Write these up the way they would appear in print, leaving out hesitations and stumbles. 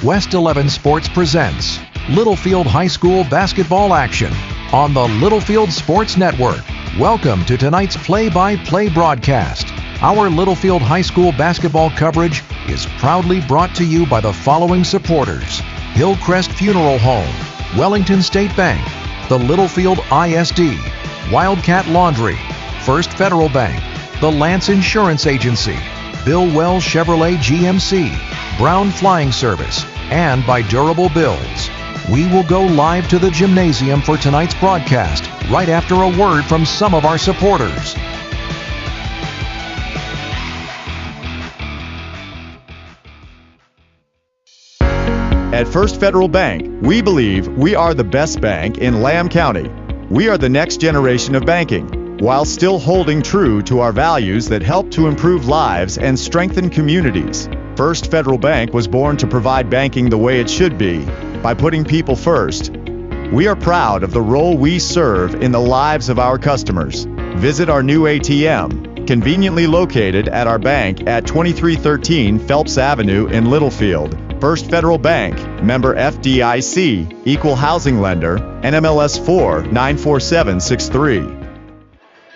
West 11 Sports presents Littlefield High School basketball action on the Littlefield Sports Network. Welcome to tonight's play-by-play broadcast. Our Littlefield High School basketball coverage is proudly brought to you by the following supporters: Hillcrest Funeral Home, Wellington State Bank, the Littlefield ISD, Wildcat Laundry, First Federal Bank, the Lance Insurance Agency, Bill Wells Chevrolet GMC, Brown Flying Service, and by Durable Bills. We will go live to the gymnasium for tonight's broadcast right after a word from some of our supporters. At First Federal Bank, we believe we are the best bank in Lamb County. We are the next generation of banking, while still holding true to our values that help to improve lives and strengthen communities. First Federal Bank was born to provide banking the way it should be, by putting people first. We are proud of the role we serve in the lives of our customers. Visit our new ATM, conveniently located at our bank at 2313 Phelps Avenue in Littlefield. First Federal Bank, member FDIC, equal housing lender, NMLS 4-94763.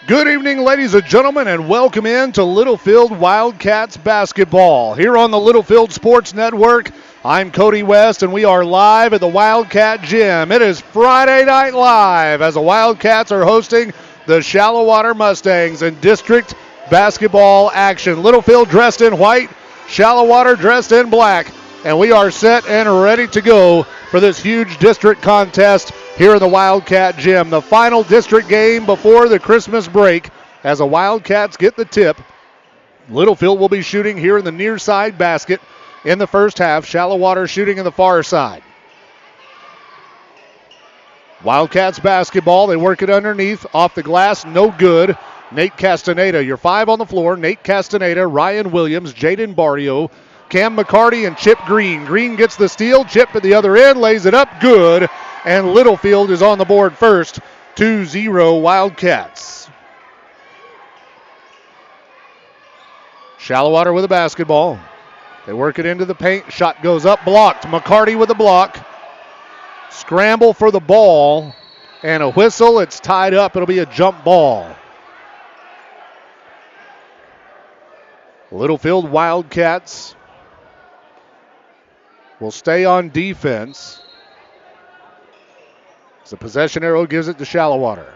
Good evening, ladies and gentlemen, and welcome in to Littlefield Wildcats basketball. Here on the Littlefield Sports Network, I'm Cody West, and we are live at the Wildcat Gym. It is Friday Night Live as the Wildcats are hosting the Shallowater Mustangs in district basketball action. Littlefield dressed in white, Shallowater dressed in black, and we are set and ready to go for this huge district contest here in the Wildcat Gym. The final district game before the Christmas break as the Wildcats get the tip. Littlefield will be shooting here in the near side basket in the first half. Shallowater shooting in the far side. Wildcats basketball, they work it underneath, off the glass, no good. Nate Castaneda, your five on the floor. Nate Castaneda, Ryan Williams, Jaden Barrio, Cam McCarty, and Chip Green. Green gets the steal. Chip at the other end, lays it up, good. And Littlefield is on the board first, 2-0 Wildcats. Shallowater with a basketball. They work it into the paint. Shot goes up, blocked. McCarty with a block. Scramble for the ball. And a whistle. It's tied up. It'll be a jump ball. Littlefield Wildcats will stay on defense. The possession arrow gives it to Shallowater.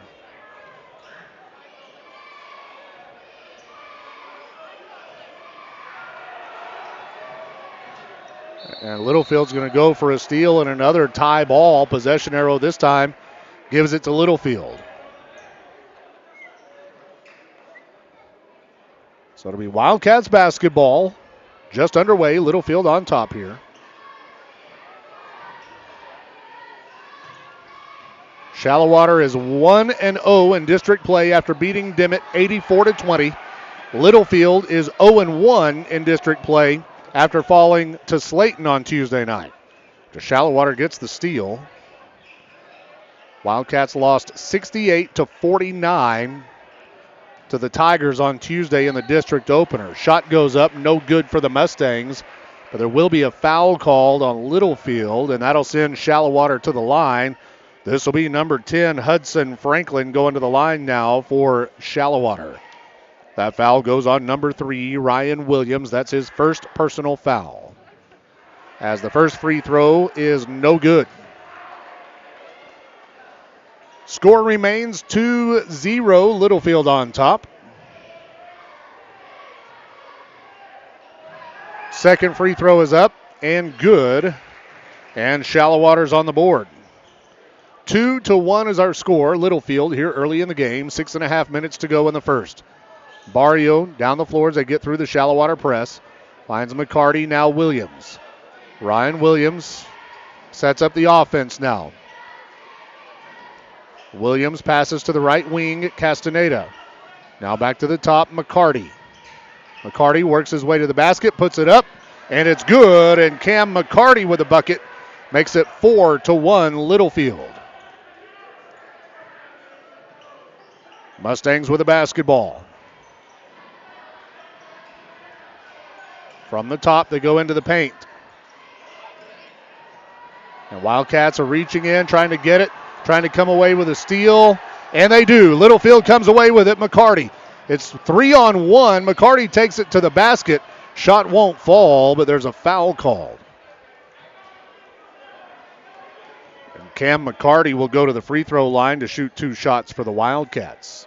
And Littlefield's going to go for a steal and another tie ball. Possession arrow this time gives it to Littlefield. So it'll be Wildcats basketball just underway. Littlefield on top here. Shallowater is 1-0 in district play after beating Dimmitt 84-20. Littlefield is 0-1 in district play after falling to Slayton on Tuesday night. Shallowater gets the steal. Wildcats lost 68-49 to the Tigers on Tuesday in the district opener. Shot goes up, no good for the Mustangs, but there will be a foul called on Littlefield, and that'll send Shallowater to the line. This will be number 10, Hudson Franklin, going to the line now for Shallowater. That foul goes on number 3, Ryan Williams. That's his first personal foul, as the first free throw is no good. Score remains 2-0, Littlefield on top. Second free throw is up and good, and Shallowater's on the board. 2-1 is our score. Littlefield here early in the game. 6.5 minutes to go in the first. Barrio down the floor as they get through the Shallowater press. Finds McCarty, now Williams. Ryan Williams sets up the offense now. Williams passes to the right wing, Castaneda. Now back to the top, McCarty. McCarty works his way to the basket, puts it up, and it's good. And Cam McCarty with a bucket makes it 4-1 Littlefield. Mustangs with a basketball. From the top, they go into the paint. And Wildcats are reaching in, trying to get it, trying to come away with a steal. And they do. Littlefield comes away with it. McCarty. It's 3-on-1. McCarty takes it to the basket. Shot won't fall, but there's a foul called. And Cam McCarty will go to the free throw line to shoot 2 shots for the Wildcats.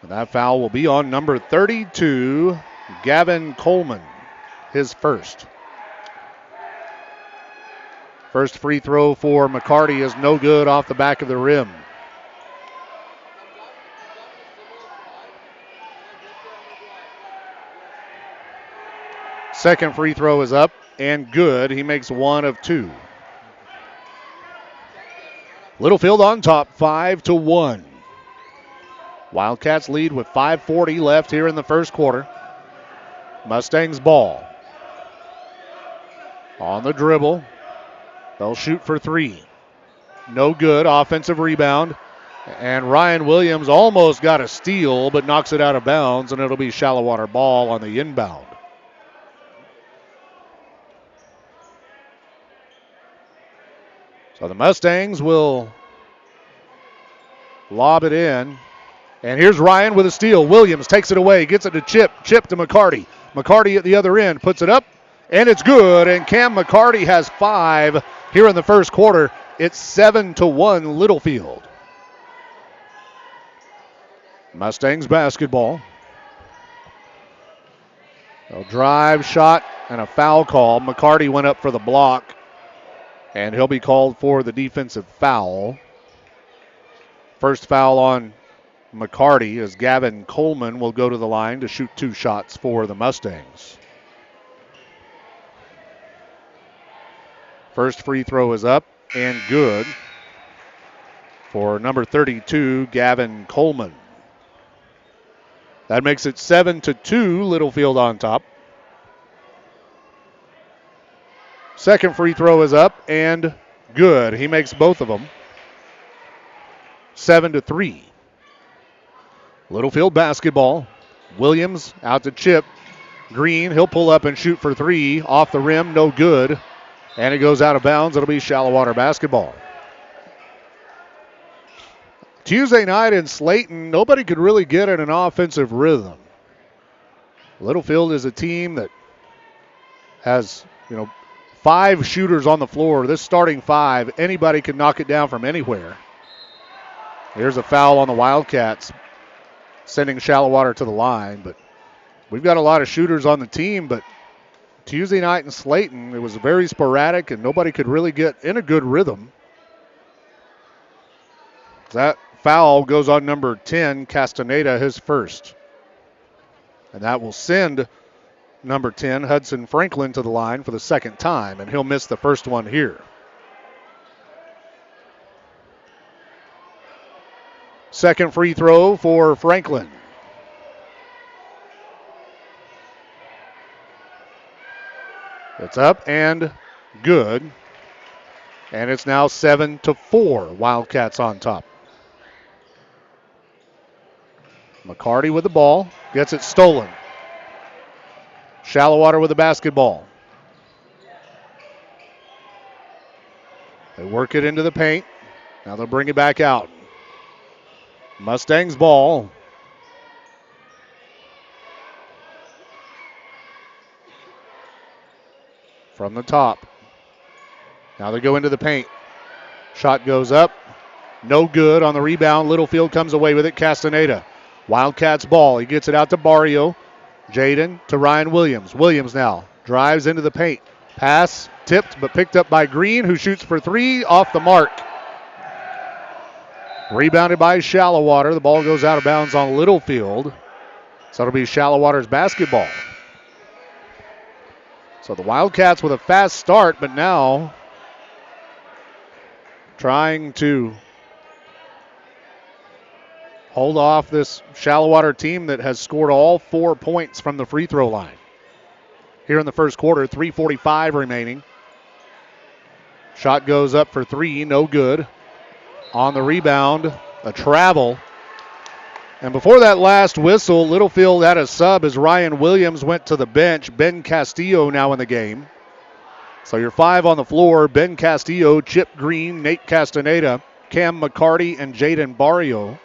And that foul will be on number 32, Gavin Coleman, his first. First free throw for McCarty is no good, off the back of the rim. Second free throw is up and good. He makes 1 of 2. Littlefield on top, 5-1. Wildcats lead with 5:40 left here in the first quarter. Mustangs ball. On the dribble. They'll shoot for 3. No good. Offensive rebound. And Ryan Williams almost got a steal, but knocks it out of bounds, and it'll be Shallowater ball on the inbound. So the Mustangs will lob it in. And here's Ryan with a steal. Williams takes it away, gets it to Chip. Chip to McCarty. McCarty at the other end puts it up, and it's good. And Cam McCarty has 5 here in the first quarter. It's 7-1 Littlefield. Mustangs basketball. A drive shot and a foul call. McCarty went up for the block, and he'll be called for the defensive foul. First foul on McCarty as Gavin Coleman will go to the line to shoot 2 shots for the Mustangs. First free throw is up and good for number 32, Gavin Coleman. That makes it 7-2, Littlefield on top. Second free throw is up and good. He makes both of them. 7-3. Littlefield basketball. Williams out to Chip. Green, he'll pull up and shoot for 3. Off the rim, no good. And it goes out of bounds. It'll be Shallowater basketball. Tuesday night in Slayton, nobody could really get in an offensive rhythm. Littlefield is a team that has, 5 shooters on the floor. This starting 5, anybody can knock it down from anywhere. Here's a foul on the Wildcats, sending Shallowater to the line. But we've got a lot of shooters on the team, but Tuesday night in Slayton, it was very sporadic, and nobody could really get in a good rhythm. That foul goes on number 10, Castaneda, his first. And that will send number 10, Hudson Franklin, to the line for the second time, and he'll miss the first one here. Second free throw for Franklin. It's up and good. And it's now 7-4. Wildcats on top. McCarty with the ball. Gets it stolen. Shallowater with the basketball. They work it into the paint. Now they'll bring it back out. Mustangs ball. From the top. Now they go into the paint. Shot goes up. No good on the rebound. Littlefield comes away with it. Castaneda. Wildcats ball. He gets it out to Barrio. Jaden to Ryan Williams. Williams now drives into the paint. Pass tipped but picked up by Green, who shoots for 3 off the mark. Rebounded by Shallowater. The ball goes out of bounds on Littlefield. So it'll be Shallowater's basketball. So the Wildcats with a fast start, but now trying to hold off this Shallowater team that has scored all 4 points from the free throw line. Here in the first quarter, 3:45 remaining. Shot goes up for 3, no good. On the rebound, a travel. And before that last whistle, Littlefield had a sub as Ryan Williams went to the bench. Ben Castillo now in the game. So your 5 on the floor: Ben Castillo, Chip Green, Nate Castaneda, Cam McCarty, and Jaden Barrio.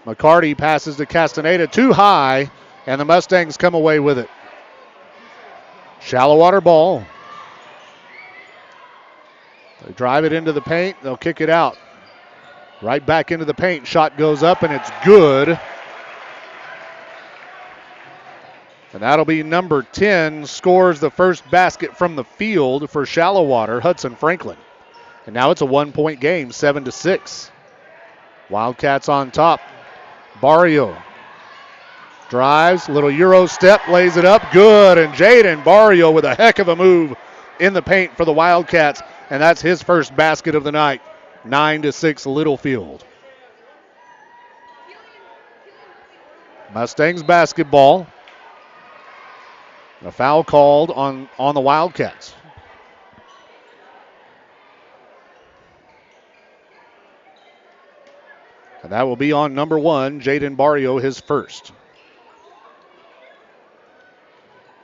McCarty passes to Castaneda too high, and the Mustangs come away with it. Shallowater ball. They drive it into the paint. They'll kick it out. Right back into the paint. Shot goes up, and it's good. And that'll be number 10. Scores the first basket from the field for Shallowater, Hudson Franklin. And now it's a 1-point game, 7-6. Wildcats on top. Barrio drives, little Euro step, lays it up, good. And Jaden Barrio with a heck of a move in the paint for the Wildcats. And that's his first basket of the night. 9-6 Littlefield. Mustangs basketball. A foul called on the Wildcats. And that will be on number 1, Jaden Barrio, his first.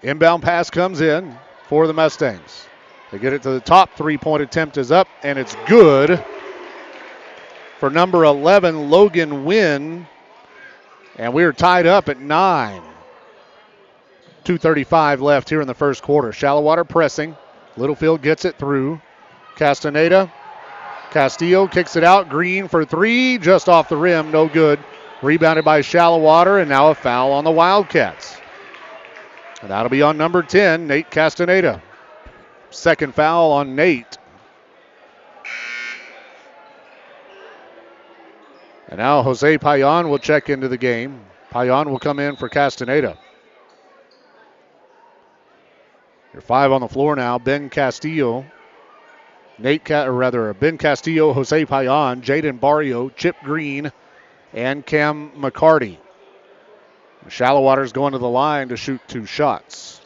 Inbound pass comes in for the Mustangs. They get it to the top. 3-point attempt is up, and it's good for number 11, Logan Wynn. And we're tied up at 9. 2:35 left here in the first quarter. Shallowater pressing. Littlefield gets it through. Castaneda. Castillo kicks it out. Green for 3. Just off the rim. No good. Rebounded by Shallowater, and now a foul on the Wildcats. And that'll be on number 10, Nate Castaneda. Second foul on Nate. And now Jose Payan will check into the game. Payan will come in for Castaneda. Your 5 on the floor now, Ben Castillo. Ben Castillo, Jose Payan, Jaden Barrio, Chip Green, and Cam McCarty. Shallowater's going to the line to shoot 2 shots.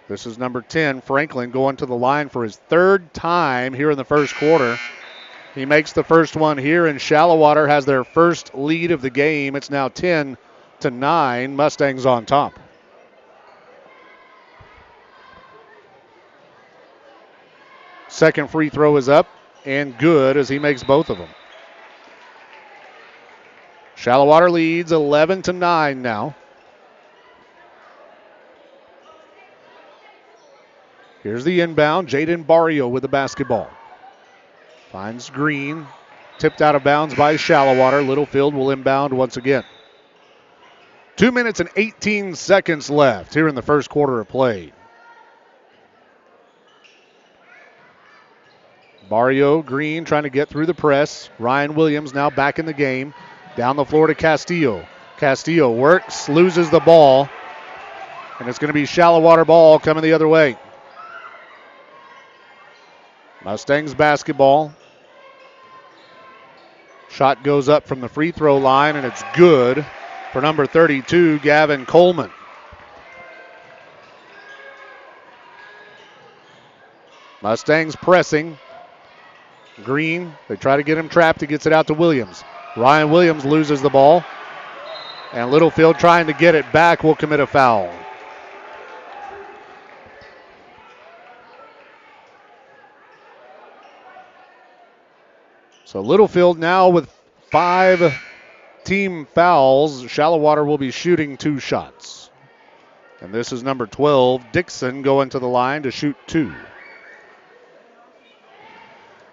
This is number 10, Franklin, going to the line for his 3rd time here in the first quarter. He makes the first one here, and Shallowater has their first lead of the game. It's now 10-9, Mustangs on top. Second free throw is up and good as he makes both of them. Shallowater leads 11-9 now. Here's the inbound. Jaden Barrio with the basketball. Finds Green. Tipped out of bounds by Shallowater. Littlefield will inbound once again. 2 minutes and 18 seconds left here in the first quarter of play. Barrio, Green trying to get through the press. Ryan Williams now back in the game. Down the floor to Castillo. Castillo works, loses the ball. And it's going to be Shallowater ball coming the other way. Mustangs basketball. Shot goes up from the free throw line, and it's good for number 32, Gavin Coleman. Mustangs pressing. Green, they try to get him trapped. He gets it out to Williams. Ryan Williams loses the ball. And Littlefield trying to get it back will commit a foul. So Littlefield now with 5 team fouls. Shallowater will be shooting 2 shots. And this is number 12, Dixon, going to the line to shoot 2.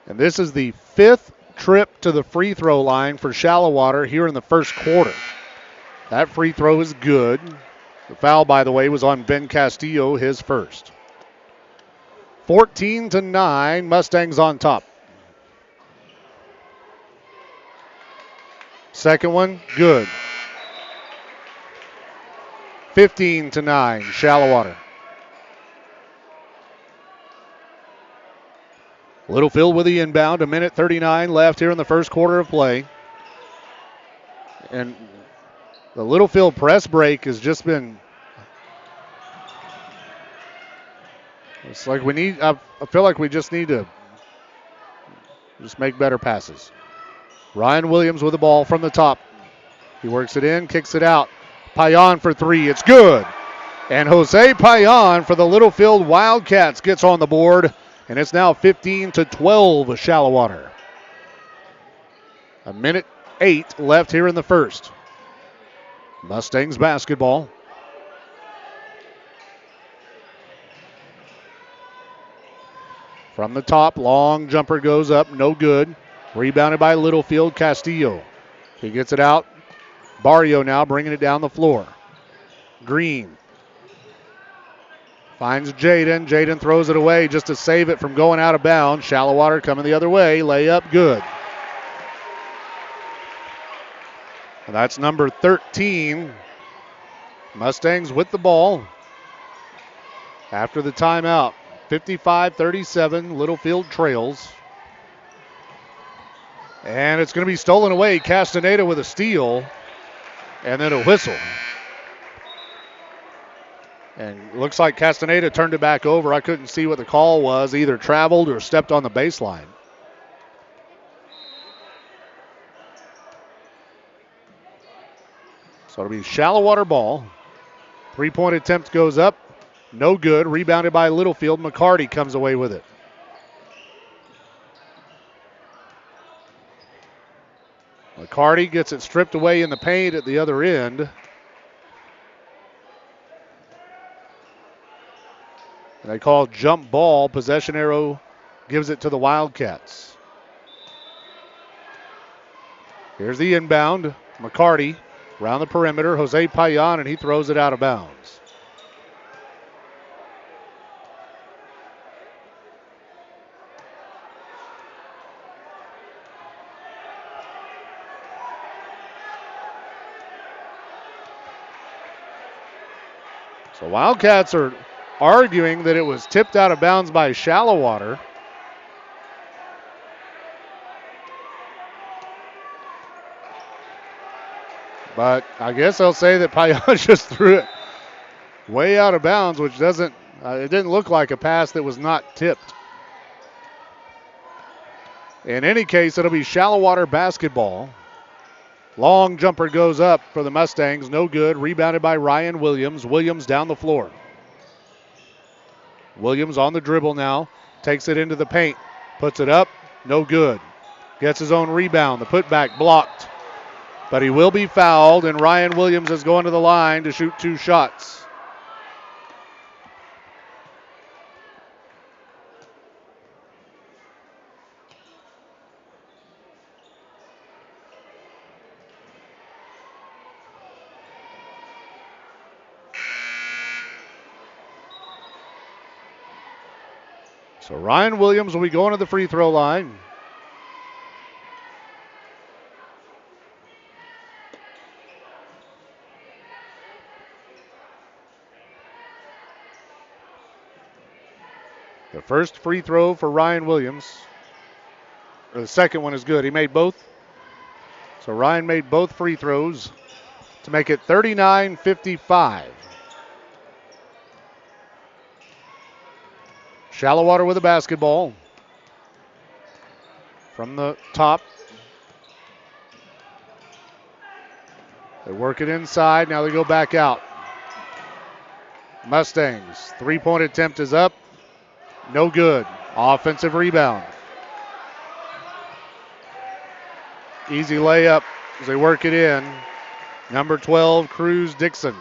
And this is the 5th trip to the free throw line for Shallowater here in the first quarter. That free throw is good. The foul, by the way, was on Ben Castillo, his first. 14-9, Mustangs on top. Second one, good. 15-9, Shallowater. Littlefield with the inbound, 1:39 left here in the first quarter of play. And the Littlefield press break has just been, it's like I feel like we just need to just make better passes. Ryan Williams with the ball from the top. He works it in, kicks it out. Payan for 3, it's good. And Jose Payan for the Littlefield Wildcats gets on the board, and it's now 15-12 Shallowater. 1:08 left here in the first. Mustangs basketball. From the top, long jumper goes up, no good. Rebounded by Littlefield, Castillo. He gets it out. Barrio now bringing it down the floor. Green finds Jaden. Jaden throws it away just to save it from going out of bounds. Shallowater coming the other way. Layup good. And that's number 13. Mustangs with the ball after the timeout. 55-37. Littlefield trails. And it's going to be stolen away. Castaneda with a steal. And then a whistle. And looks like Castaneda turned it back over. I couldn't see what the call was. Either traveled or stepped on the baseline. So it'll be Shallowater ball. 3-point attempt goes up. No good. Rebounded by Littlefield. McCarty comes away with it. McCarty gets it stripped away in the paint at the other end. And they call jump ball. Possession arrow gives it to the Wildcats. Here's the inbound. McCarty around the perimeter. Jose Payan, and he throws it out of bounds. So Wildcats are arguing that it was tipped out of bounds by Shallowater. But I guess they'll say that Payan just threw it way out of bounds, which doesn't, it didn't look like a pass that was not tipped. In any case, it'll be Shallowater basketball. Long jumper goes up for the Mustangs. No good. Rebounded by Ryan Williams. Williams down the floor. Williams on the dribble now. Takes it into the paint. Puts it up. No good. Gets his own rebound. The putback blocked. But he will be fouled, and Ryan Williams is going to the line to shoot 2 shots. So Ryan Williams will be going to the free throw line. The first free throw for Ryan Williams. Or the second one is good. He made both. So Ryan made both free throws to make it 39-55. Shallowater with a basketball. From the top. They work it inside. Now they go back out. Mustangs. 3-point attempt is up. No good. Offensive rebound. Easy layup as they work it in. Number 12, Cruz Dixon.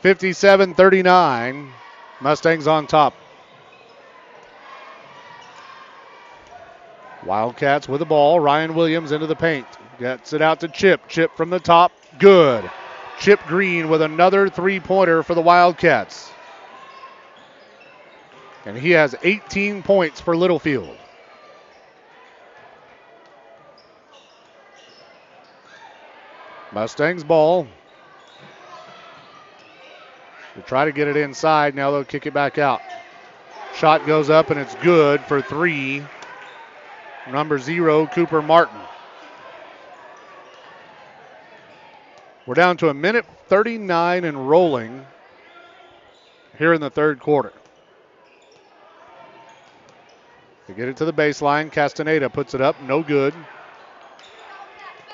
57-39. Mustangs on top. Wildcats with the ball. Ryan Williams into the paint. Gets it out to Chip. Chip from the top. Good. Chip Green with another 3-pointer for the Wildcats. And he has 18 points for Littlefield. Mustangs ball. They try to get it inside. Now they'll kick it back out. Shot goes up and it's good for 3. Number 0, Cooper Martin. We're down to 1:39 and rolling here in the third quarter. They get it to the baseline. Castaneda puts it up. No good.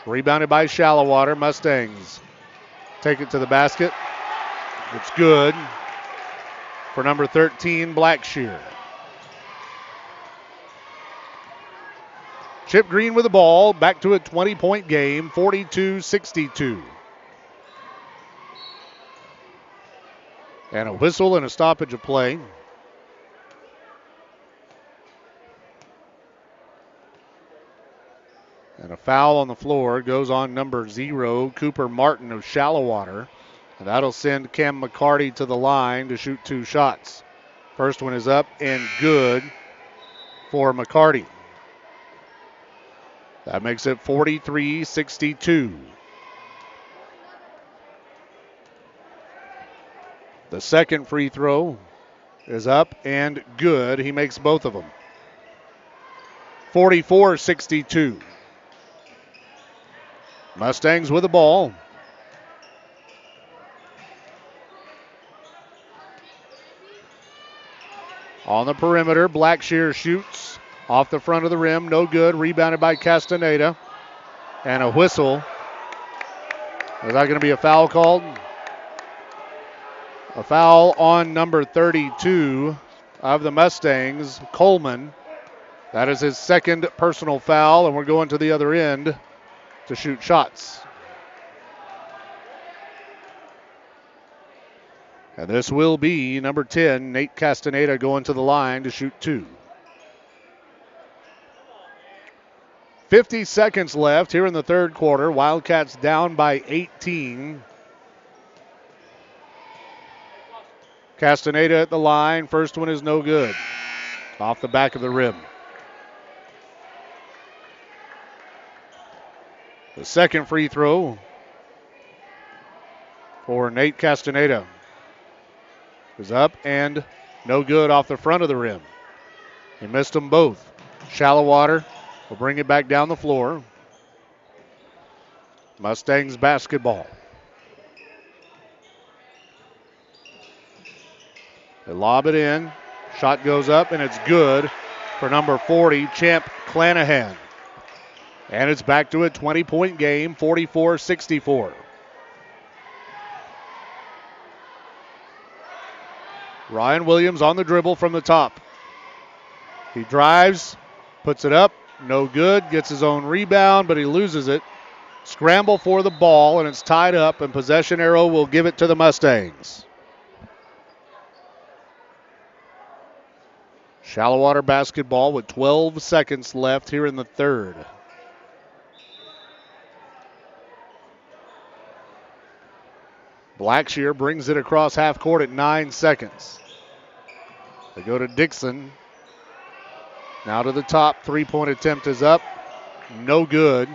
Rebounded by Shallowater. Mustangs take it to the basket. It's good for number 13, Blackshear. Chip Green with the ball, back to a 20-point game, 42-62. And a whistle and a stoppage of play. And a foul on the floor goes on number 0, Cooper Martin of Shallowater. And that'll send Cam McCarty to the line to shoot 2 shots. First one is up and good for McCarty. That makes it 43-62. The second free throw is up and good. He makes both of them. 44-62. Mustangs with the ball. On the perimeter, Blackshear shoots off the front of the rim. No good. Rebounded by Castaneda. And a whistle. Is that going to be a foul called? A foul on number 32 of the Mustangs, Coleman. That is his second personal foul, and we're going to the other end to shoot shots. And this will be number 10, Nate Castaneda, going to the line to shoot 2. 50 seconds left here in the third quarter. Wildcats down by 18. Castaneda at the line. First one is no good. Off the back of the rim. The second free throw for Nate Castaneda is up and no good off the front of the rim. He missed them both. Shallowater will bring it back down the floor. Mustangs basketball. They lob it in. Shot goes up and it's good for number 40, Champ Clanahan. And it's back to a 20-point game, 44-64. Ryan Williams on the dribble from the top. He drives, puts it up, no good, gets his own rebound, but he loses it. Scramble for the ball, and it's tied up, and possession arrow will give it to the Mustangs. Shallowater basketball with 12 seconds left here in the third. Blackshear brings it across half court at 9 seconds. They go to Dixon. Now to the top. Three-point attempt is up. No good.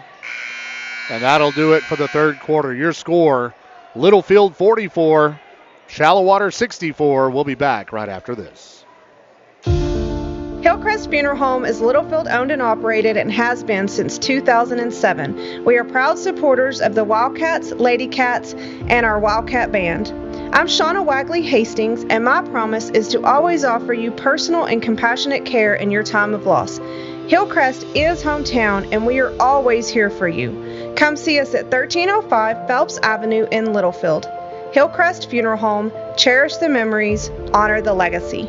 And that'll do it for the third quarter. Your score, Littlefield 44, Shallowater 64. We'll be back right after this. Hillcrest Funeral Home is Littlefield owned and operated and has been since 2007. We are proud supporters of the Wildcats, Lady Cats, and our Wildcat Band. I'm Shauna Wagley Hastings, and my promise is to always offer you personal and compassionate care in your time of loss. Hillcrest is hometown, and we are always here for you. Come see us at 1305 Phelps Avenue in Littlefield. Hillcrest Funeral Home, cherish the memories, honor the legacy.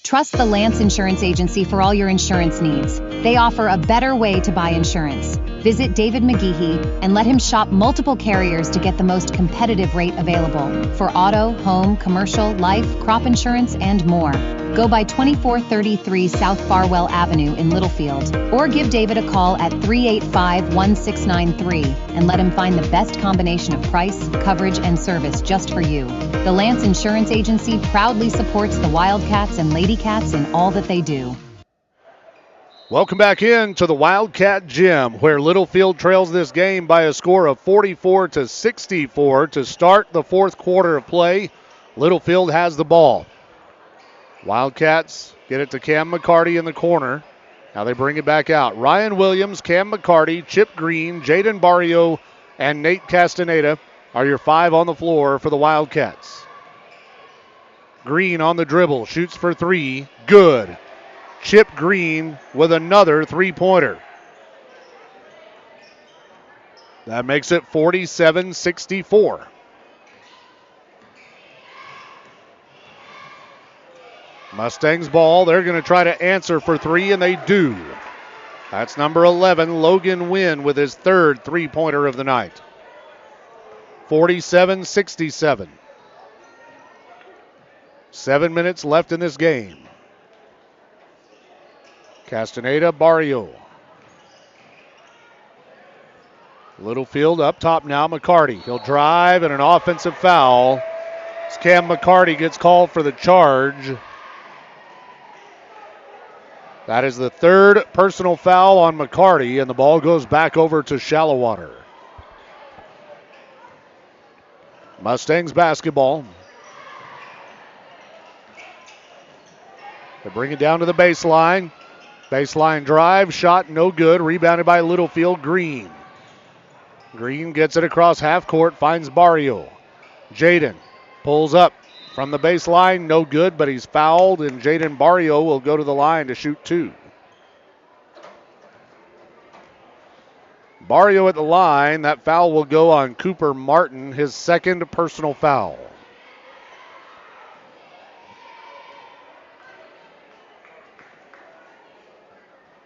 Trust the Lance Insurance Agency for all your insurance needs. They offer a better way to buy insurance. Visit David McGeehee and let him shop multiple carriers to get the most competitive rate available for auto, home, commercial, life, crop insurance, and more. Go by 2433 South Farwell Avenue in Littlefield, or give David a call at 385-1693 and let him find the best combination of price, coverage, and service just for you. The Lance Insurance Agency proudly supports the Wildcats and Lady Cats in all that they do. Welcome back in to the Wildcat Gym, where Littlefield trails this game by a score of 44-64 to start the fourth quarter of play. Littlefield has the ball. Wildcats get it to Cam McCarty in the corner. Now they bring it back out. Ryan Williams, Cam McCarty, Chip Green, Jaden Barrio, and Nate Castaneda are your 5 on the floor for the Wildcats. Green on the dribble, shoots for three, good. Chip Green with another three-pointer. That makes it 47-64. Mustangs ball. They're going to try to answer for three, and they do. That's number 11, Logan Wynn, with his third three-pointer of the night. 47-67. 7 minutes left in this game. Castaneda, Barrio. Littlefield up top now, McCarty. He'll drive, and an offensive foul. As Cam McCarty gets called for the charge. That is the third personal foul on McCarty, and the ball goes back over to Shallowater. Mustangs basketball. They bring it down to the baseline. Baseline drive, shot no good. Rebounded by Littlefield. Green. Green gets it across half court, finds Barrio. Jaden pulls up from the baseline, no good, but he's fouled, and Jaden Barrio will go to the line to shoot two. Barrio at the line. That foul will go on Cooper Martin, his second personal foul.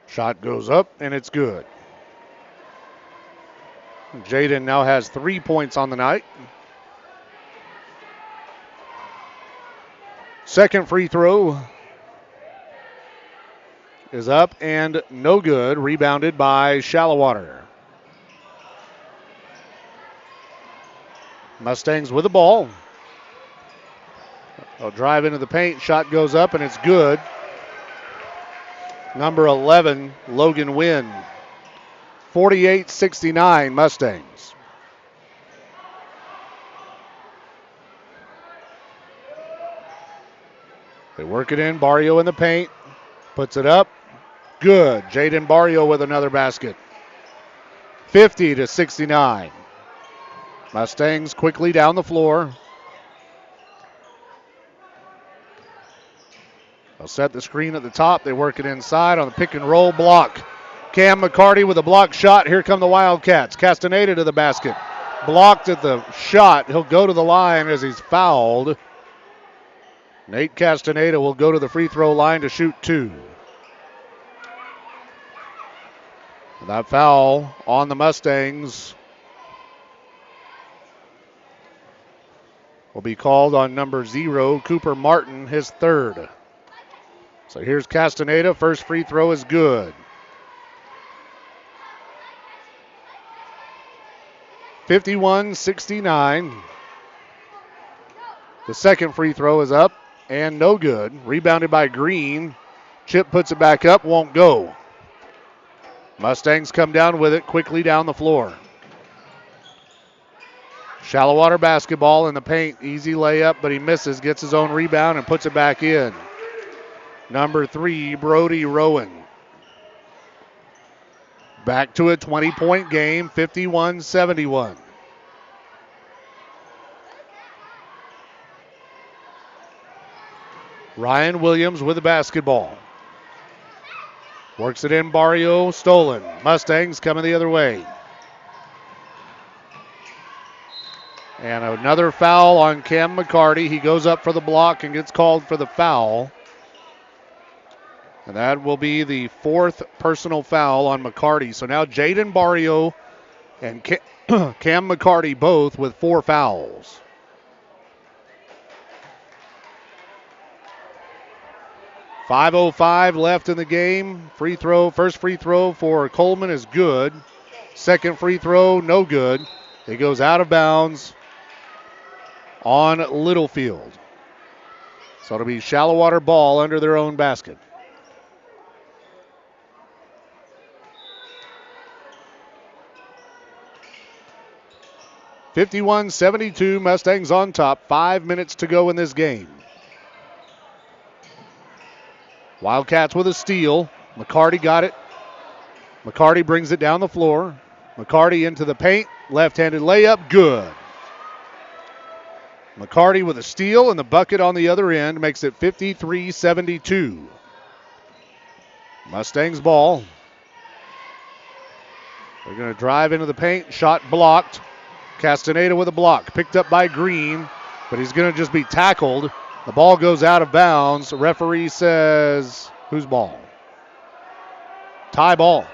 Shot goes up, and it's good. Jaden now has 3 points on the night. Second free throw is up and no good. Rebounded by Shallowater. Mustangs with the ball. They'll drive into the paint. Shot goes up and it's good. Number 11, Logan Wynn. 48-69 Mustangs. They work it in. Barrio in the paint. Puts it up. Good. Jaden Barrio with another basket. 50-69. Mustangs quickly down the floor. They'll set the screen at the top. They work it inside on the pick and roll block. Cam McCarty with a block shot. Here come the Wildcats. Castaneda to the basket. Blocked at the shot. He'll go to the line as he's fouled. Nate Castaneda will go to the free throw line to shoot two. That foul on the Mustangs will be called on number 0, Cooper Martin, his third. So here's Castaneda. First free throw is good. 51-69. The second free throw is up and no good. Rebounded by Green. Chip puts it back up, won't go. Mustangs come down with it quickly down the floor. Shallowater basketball in the paint. Easy layup, but he misses. Gets his own rebound and puts it back in. Number 3, Brody Rowan. Back to a 20-point game, 51-71. Ryan Williams with the basketball. Works it in, Barrio, stolen. Mustangs coming the other way. And another foul on Cam McCarty. He goes up for the block and gets called for the foul. And that will be the fourth personal foul on McCarty. So now Jaden Barrio and Cam McCarty both with 4 fouls. .505 left in the game. Free throw, first free throw for Coleman is good. Second free throw, no good. It goes out of bounds on Littlefield. So it'll be Shallowater ball under their own basket. (51-72) Mustangs on top. 5 minutes to go in this game. Wildcats with a steal. McCarty got it. McCarty brings it down the floor. McCarty into the paint. Left-handed layup. Good. McCarty with a steal, and the bucket on the other end makes it 53-72. Mustangs ball. They're going to drive into the paint. Shot blocked. Castaneda with a block. Picked up by Green, but he's going to just be tackled. The ball goes out of bounds. The referee says, whose ball? Tie ball.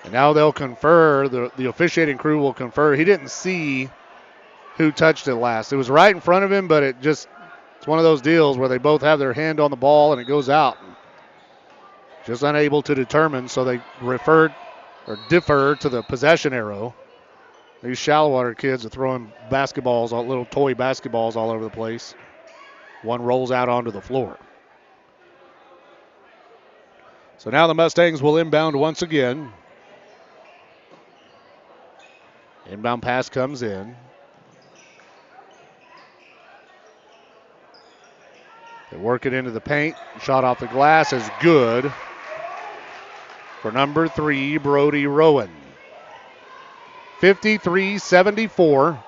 And now they'll confer. The officiating crew will confer. He didn't see who touched it last. It was right in front of him, but it's one of those deals where they both have their hand on the ball and it goes out. Just unable to determine, so they defer to the possession arrow. These Shallowater kids are throwing basketballs, little toy basketballs all over the place. One rolls out onto the floor. So now the Mustangs will inbound once again. Inbound pass comes in. They work it into the paint. Shot off the glass is good for number 3, Brody Rowan. 53-74.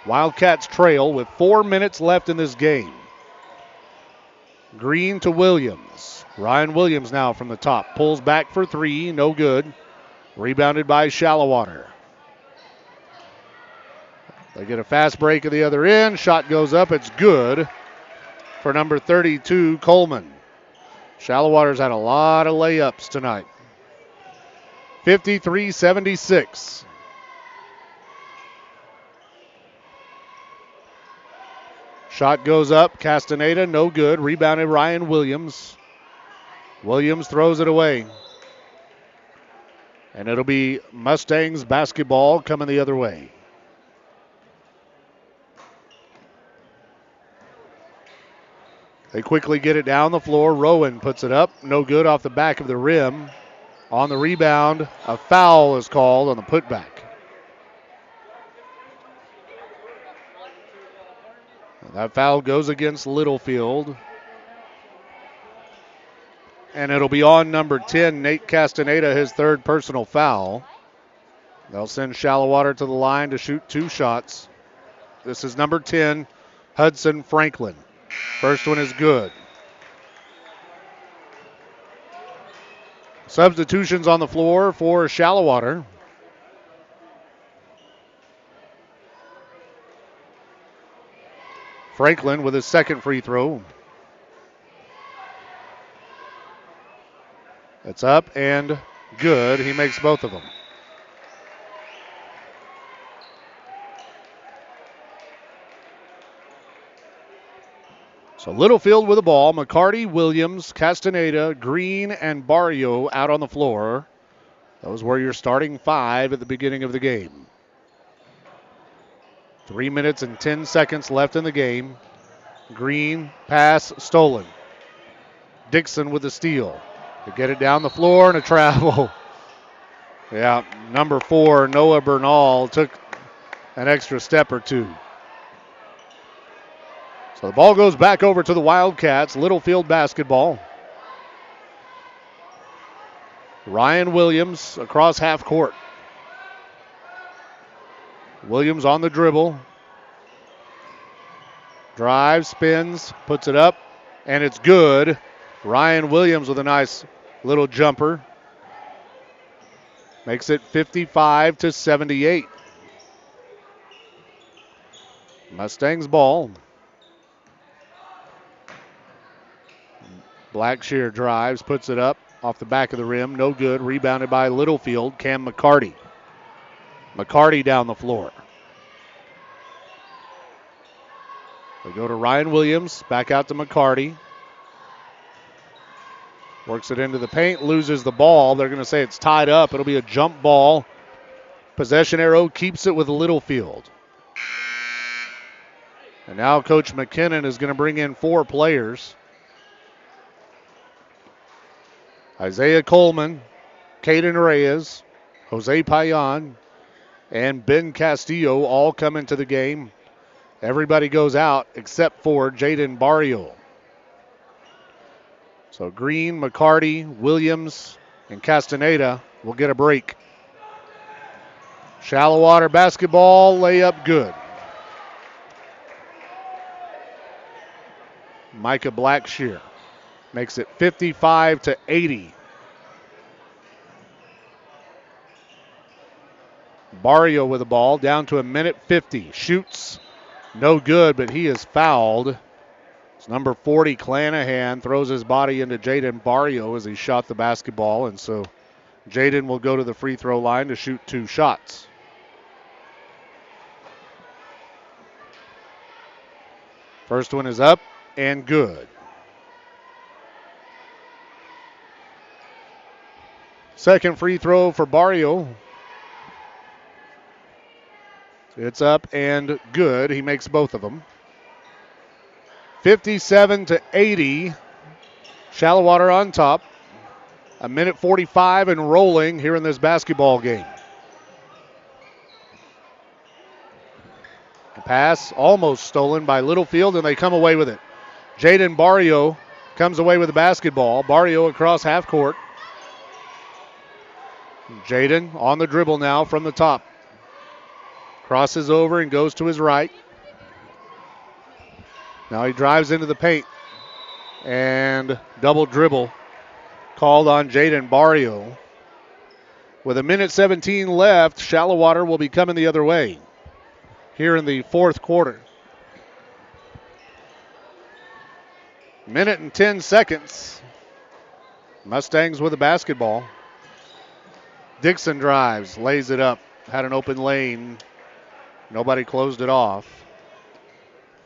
Wildcats trail with 4 minutes left in this game. Green to Williams. Ryan Williams now from the top. Pulls back for 3. No good. Rebounded by Shallowater. They get a fast break at the other end. Shot goes up. It's good for number 32, Coleman. Shallowater's had a lot of layups tonight. 53-76. Shot goes up. Castaneda, no good. Rebounded Ryan Williams. Williams throws it away. And it'll be Mustangs basketball coming the other way. They quickly get it down the floor. Rowan puts it up. No good off the back of the rim. On the rebound, a foul is called on the putback. That foul goes against Littlefield. And it'll be on number 10, Nate Castaneda, his third personal foul. They'll send Shallowater to the line to shoot 2 shots. This is number 10, Hudson Franklin. First one is good. Substitutions on the floor for Shallowater. Franklin with his second free throw. It's up and good. He makes both of them. So Littlefield with the ball. McCarty, Williams, Castaneda, Green, and Barrio out on the floor. Those were your starting 5 at the beginning of the game. 3 minutes and 10 seconds left in the game. Green, pass, stolen. Dixon with the steal. To get it down the floor and a travel. Yeah, number 4, Noah Bernal, took an extra step or 2. So the ball goes back over to the Wildcats. Littlefield basketball. Ryan Williams across half court. Williams on the dribble. Drives, spins, puts it up, and it's good. Ryan Williams with a nice little jumper. Makes it 55-78. Mustangs ball. Blackshear drives, puts it up off the back of the rim. No good. Rebounded by Littlefield. Cam McCarty. McCarty down the floor. They go to Ryan Williams. Back out to McCarty. Works it into the paint. Loses the ball. They're going to say it's tied up. It'll be a jump ball. Possession arrow keeps it with Littlefield. And now Coach McKinnon is going to bring in 4 players. Isaiah Coleman, Caden Reyes, Jose Payan, and Ben Castillo all come into the game. Everybody goes out except for Jaden Barrio. So Green, McCarty, Williams, and Castaneda will get a break. Shallowater basketball, layup good. Micah Blackshear makes it 55-80. Barrio with the ball, down to a minute 50. Shoots, no good, but he is fouled. It's number 40, Clanahan, throws his body into Jaden Barrio as he shot the basketball, and so Jaden will go to the free throw line to shoot 2 shots. First one is up and good. Second free throw for Barrio. It's up and good. He makes both of them. 57-80. Shallowater on top. A minute 45 and rolling here in this basketball game. The pass almost stolen by Littlefield, and they come away with it. Jaden Barrio comes away with the basketball. Barrio across half court. Jaden on the dribble now from the top. Crosses over and goes to his right. Now he drives into the paint. And double dribble called on Jaden Barrio. With a minute 17 left, Shallowater will be coming the other way here in the fourth quarter. Minute and 10 seconds. Mustangs with the basketball. Dixon drives, lays it up, had an open lane. Nobody closed it off.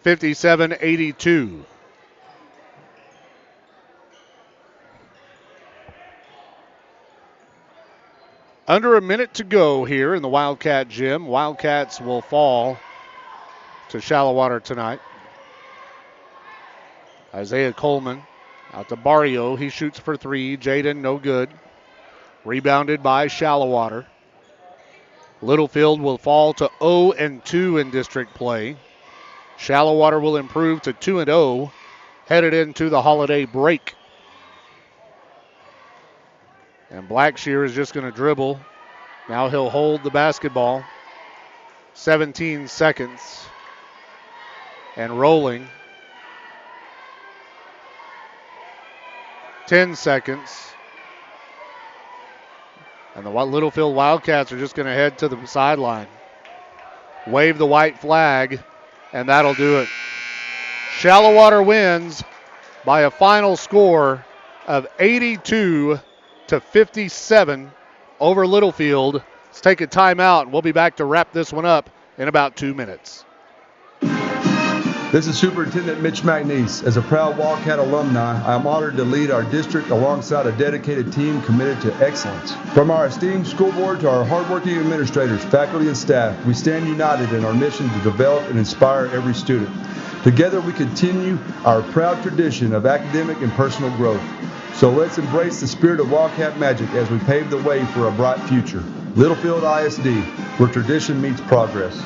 57-82. Under a minute to go here in the Wildcat gym. Wildcats will fall to Shallowater tonight. Isaiah Coleman out to Barrio. He shoots for 3. Jaden, no good. Rebounded by Shallowater. Littlefield will fall to 0-2 in district play. Shallowater will improve to 2-0, headed into the holiday break. And Blackshear is just going to dribble. Now he'll hold the basketball. 17 seconds. And rolling. 10 seconds. And the Littlefield Wildcats are just going to head to the sideline. Wave the white flag, and that'll do it. Shallowater wins by a final score of 82-57 over Littlefield. Let's take a timeout, and we'll be back to wrap this one up in about 2 minutes. This is Superintendent Mitch McNeese. As a proud Wildcat alumni, I am honored to lead our district alongside a dedicated team committed to excellence. From our esteemed school board to our hardworking administrators, faculty, and staff, we stand united in our mission to develop and inspire every student. Together we continue our proud tradition of academic and personal growth. So let's embrace the spirit of Wildcat magic as we pave the way for a bright future. Littlefield ISD, where tradition meets progress.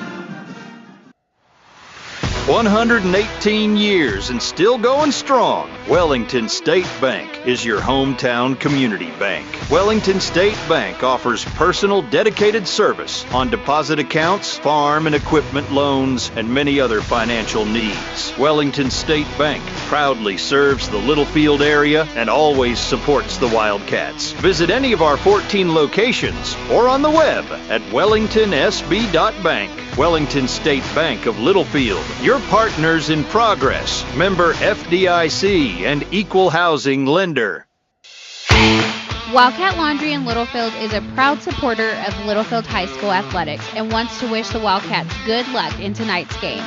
118 years and still going strong. Wellington State Bank is your hometown community bank. Wellington State Bank offers personal dedicated service on deposit accounts, farm and equipment loans, and many other financial needs. Wellington State Bank proudly serves the Littlefield area and always supports the Wildcats. Visit any of our 14 locations or on the web at wellingtonsb.bank. Wellington State Bank of Littlefield, your partners in progress, member FDIC and equal housing lender. Wildcat Laundry in Littlefield is a proud supporter of Littlefield High School athletics and wants to wish the Wildcats good luck in tonight's game.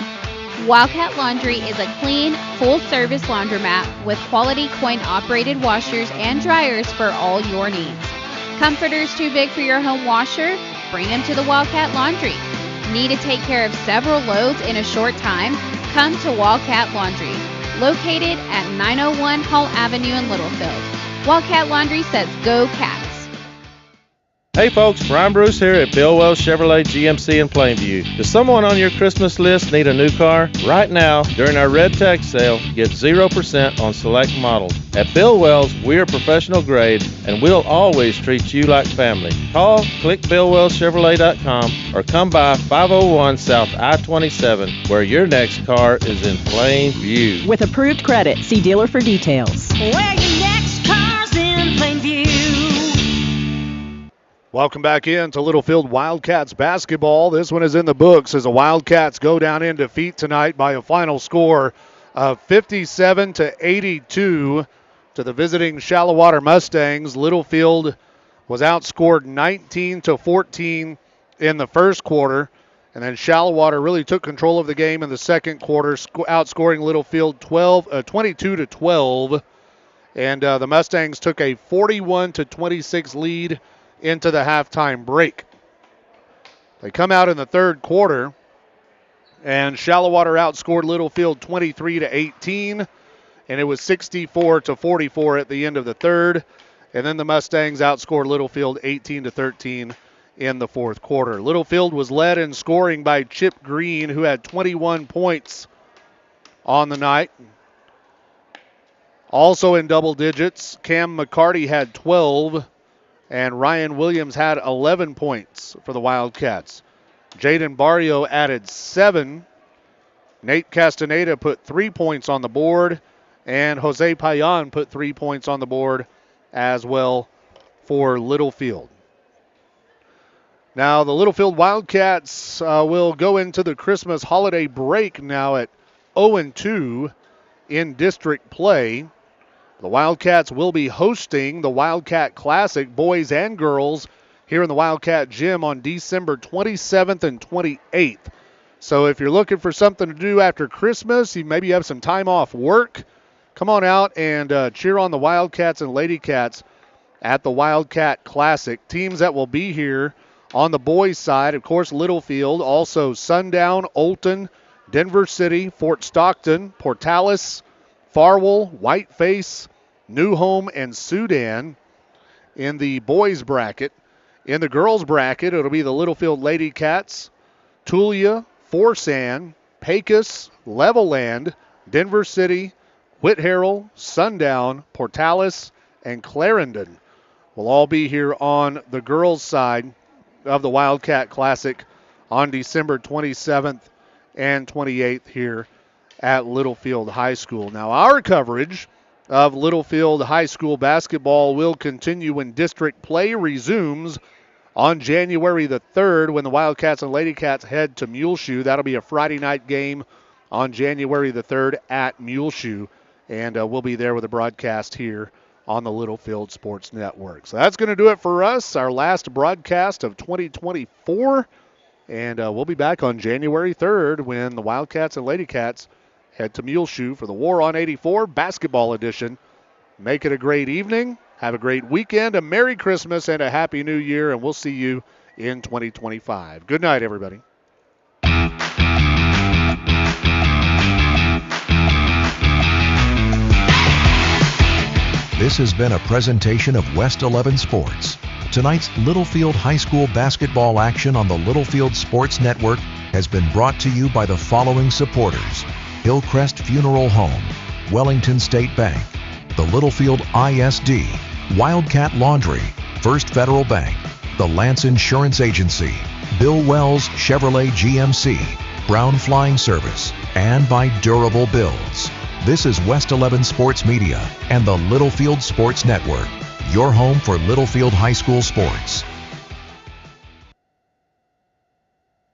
Wildcat Laundry is a clean, full-service laundromat with quality coin-operated washers and dryers for all your needs. Comforters too big for your home washer? Bring them to the Wildcat Laundry. Need to take care of several loads in a short time? Come to Wildcat Laundry, located at 901 Hall Avenue in Littlefield. Wildcat Laundry says go Cats. Hey folks, Brian Bruce here at Bill Wells Chevrolet GMC in Plainview. Does someone on your Christmas list need a new car? Right now, during our Red Tech sale, get 0% on select models. At Bill Wells, we are professional grade and we'll always treat you like family. Call, click BillWellsChevrolet.com or come by 501 South I-27 where your next car is in plain view. With approved credit, see dealer for details. Where your next car's in plain view. Welcome back in to Littlefield Wildcats basketball. This one is in the books as the Wildcats go down in defeat tonight by a final score of 57-82 to the visiting Shallowater Mustangs. Littlefield was outscored 19-14 in the first quarter, and then Shallowater really took control of the game in the second quarter, outscoring Littlefield 22-12, and the Mustangs took a 41-26 lead into the halftime break. They come out in the third quarter, and Shallowater outscored Littlefield 23-18, and it was 64-44 at the end of the third. And then the Mustangs outscored Littlefield 18-13 in the fourth quarter. Littlefield was led in scoring by Chip Green, who had 21 points on the night. Also in double digits, Cam McCarty had 12. And Ryan Williams had 11 points for the Wildcats. Jaden Barrio added 7. Nate Castaneda put 3 points on the board. And Jose Payan put 3 points on the board as well for Littlefield. Now the Littlefield Wildcats will go into the Christmas holiday break now at 0-2 in district play. The Wildcats will be hosting the Wildcat Classic, boys and girls, here in the Wildcat Gym on December 27th and 28th. So if you're looking for something to do after Christmas, you maybe have some time off work, come on out and cheer on the Wildcats and Ladycats at the Wildcat Classic. Teams that will be here on the boys' side, of course, Littlefield, also Sundown, Olton, Denver City, Fort Stockton, Portales, Farwell, Whiteface, New Home, and Sudan in the boys bracket. In the girls bracket, it'll be the Littlefield Ladycats, Tulia, Forsan, Pecos, Levelland, Denver City, Whitharrell, Sundown, Portales, and Clarendon will all be here on the girls' side of the Wildcat Classic on December 27th and 28th here at Littlefield High School. Now, our coverage of Littlefield High School basketball will continue when district play resumes on January the 3rd when the Wildcats and Ladycats head to Muleshoe. That'll be a Friday night game on January the 3rd at Muleshoe, and we'll be there with a broadcast here on the Littlefield Sports Network. So that's going to do it for us, our last broadcast of 2024, and we'll be back on January 3rd when the Wildcats and Ladycats head to Muleshoe for the War on 84 basketball edition. Make it a great evening. Have a great weekend, a Merry Christmas, and a Happy New Year, and we'll see you in 2025. Good night, everybody. This has been a presentation of West 11 Sports. Tonight's Littlefield High School basketball action on the Littlefield Sports Network has been brought to you by the following supporters: Hillcrest Funeral Home, Wellington State Bank, the Littlefield ISD, Wildcat Laundry, First Federal Bank, the Lance Insurance Agency, Bill Wells Chevrolet GMC, Brown Flying Service, and by Durable Builds. This is West 11 Sports Media and the Littlefield Sports Network, your home for Littlefield High School sports.